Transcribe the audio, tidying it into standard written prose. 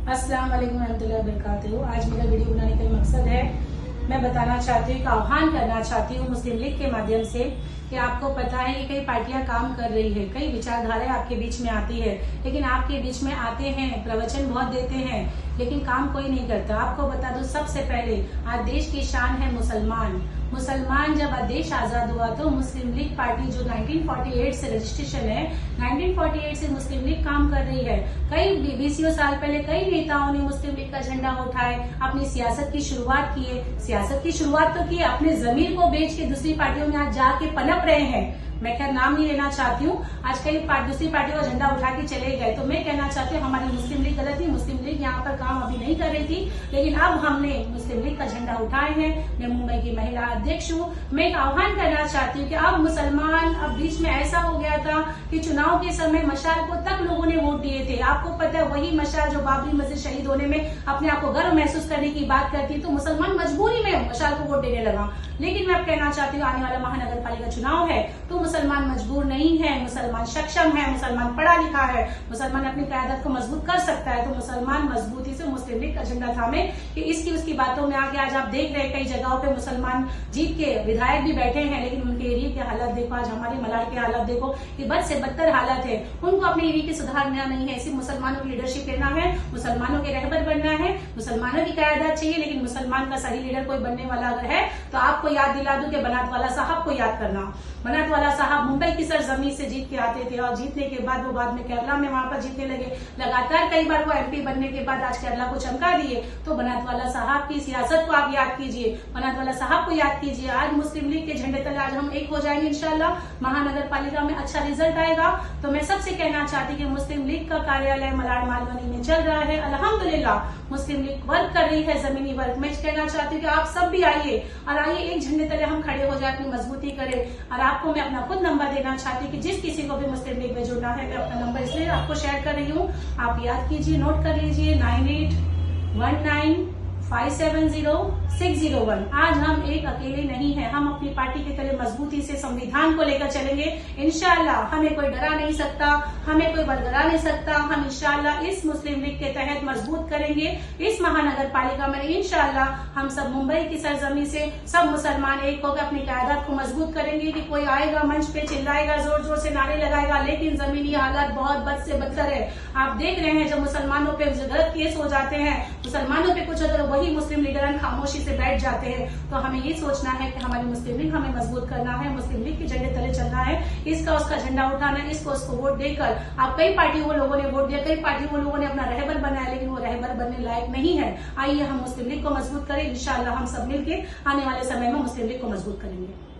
अस्सलाम वालेकुम रहमतुल्लाहि व बरकातहू। आज मेरा वीडियो बनाने का मकसद है, मैं बताना चाहती हूँ, आह्वान करना चाहती हूँ मुस्लिम लीग के माध्यम से कि आपको पता है कि कई पार्टियां काम कर रही है, कई विचारधाराएं आपके बीच में आती है, लेकिन आपके बीच में आते हैं, प्रवचन बहुत देते हैं, लेकिन काम कोई नहीं करता। आपको बता दूं, सबसे पहले आज देश की शान है मुसलमान। जब देश आजाद हुआ तो मुस्लिम लीग पार्टी जो 1948 से रजिस्ट्रेशन है, 1948 से मुस्लिम लीग काम कर रही है। कई 20 साल पहले कई नेताओं ने मुस्लिम लीग का झंडा उठाए, अपनी सियासत की शुरुआत की। सियासत की शुरुआत तो की, अपने जमीर को बेच के दूसरी पार्टियों में आज जाके पनप रहे हैं। मैं खैर नाम नहीं लेना चाहती हूँ। आज कई दूसरी पार्टियों का झंडा उठा के चले गए, तो मैं कहना चाहती हूँ हमारी मुस्लिम लीग गलत थी। मुस्लिम लीग यहाँ पर काम अभी नहीं कर रही थी, लेकिन अब हमने मुस्लिम लीग का झंडा उठाए हैं। मैं मुंबई की महिला अध्यक्ष हूँ। मैं एक आह्वान करना चाहती हूँ कि अब मुसलमान, अब बीच में ऐसा हो गया था कि चुनाव के समय मशाल को तक लोगों ने वोट दिए थे। आपको पता है, वही मशाल जो बाबरी मस्जिद शहीद होने में अपने आप को गर्व महसूस करने की बात करती, तो मुसलमान मजबूरी में मशाल को वोट देने लगा। लेकिन मैं अब कहना चाहती हूँ, आने वाला महानगर पालिका चुनाव है तो मुसलमान मजबूर नहीं है, मुसलमान सक्षम है, मुसलमान पढ़ा लिखा है, मुसलमान अपनी क़यादत को मजबूत कर सकता है। तो मुसलमान मजबूती से मुस्लिम लीग का झंडा थामे कि इसकी उसकी बातों में आगे। आज आप देख रहे हैं कई जगहों पे मुसलमान जीत के विधायक भी बैठे हैं, लेकिन उनके एरिया के हालात देखो, आज हमारे मलाड के हालात देखो, कि बद से बदतर हालत है। उनको अपने एरिया के सुधारना नहीं है, सिर्फ मुसलमानों की लीडरशिप लेना है, मुसलमानों के रहबर बनना है, मुसलमानों की क़यादत चाहिए। लेकिन मुसलमान का सही लीडर कोई बनने वाला अगर है तो आपको याद दिला दूं कि बनात वाला साहब को याद करना। बनात वाला साहब मुंबई की सरजमी से जीत के आते थे, और जीतने के बाद वो बाद में केरला में वहां पर जीतने लगे। लगातार कई बार वो एमपी बनने के बाद आज केरला को चमका दिए। तो बनात वाला साहब की सियासत को आप याद कीजिए, बनात वाला साहब को याद कीजिए। आज मुस्लिम लीग के झंडे तले आज हम एक हो जाएंगे इंशाल्लाह। महानगर पालिका में अच्छा रिजल्ट आएगा। तो मैं सबसे कहना चाहती कि मुस्लिम लीग का कार्यालय मलाड मालवनी में चल रहा है, अल्हम्दुलिल्लाह मुस्लिम लीग वर्क कर रही है, जमीनी वर्क। मैं कहना चाहती हूँ कि आप सब भी आइए, और आइए एक झंडे तले हम खड़े हो जाए, अपनी मजबूती करें। और आपको मैं अपना खुद नंबर देना चाहती हूँ कि जिस किसी को भी मुस्लिम लीग में जुड़ना है, मैं अपना नंबर इसलिए आपको शेयर कर रही हूँ, आप याद कीजिए, नोट कर लीजिए, 9819570601। आज हम एक अकेले नहीं है, हम अपनी पार्टी के तले मजबूती से संविधान को लेकर चलेंगे इंशाल्लाह। हमें कोई डरा नहीं सकता, हमें कोई बरगरा नहीं सकता। हम इंशाल्लाह इस मुस्लिम लीग के तहत मजबूत करेंगे इस महानगर पालिका में। इंशाल्लाह हम सब मुंबई की सरजमी से सब मुसलमान एक होकर अपनी क़यादत को मजबूत करेंगे। कि कोई आएगा मंच पे चिल्लाएगा, जोर जोर से नारे लगाएगा, लेकिन जमीनी हालात बहुत बद से बदतर है। आप देख रहे हैं, जब मुसलमानों पे गलत केस हो जाते हैं, मुसलमानों पे कुछ अगर वही मुस्लिम लीडर खामोशी से बैठ जाते हैं, तो हमें ये सोचना है कि हमारी मुस्लिम लीग हमें मजबूत करना है, मुस्लिम लीग के झंडे तले चलना है, इसका उसका झंडा उठाना है, इसको उसको वोट देकर। आप कई पार्टियों को लोगों ने वोट दिया, कई पार्टियों को लोगों ने अपना रहबर बनाया, लेकिन वो रहबर बनने लायक नहीं है। आइए हम मुस्लिम लीग को मजबूत करें, इंशाल्लाह हम सब मिलकर आने वाले समय में मुस्लिम लीग को मजबूत करेंगे।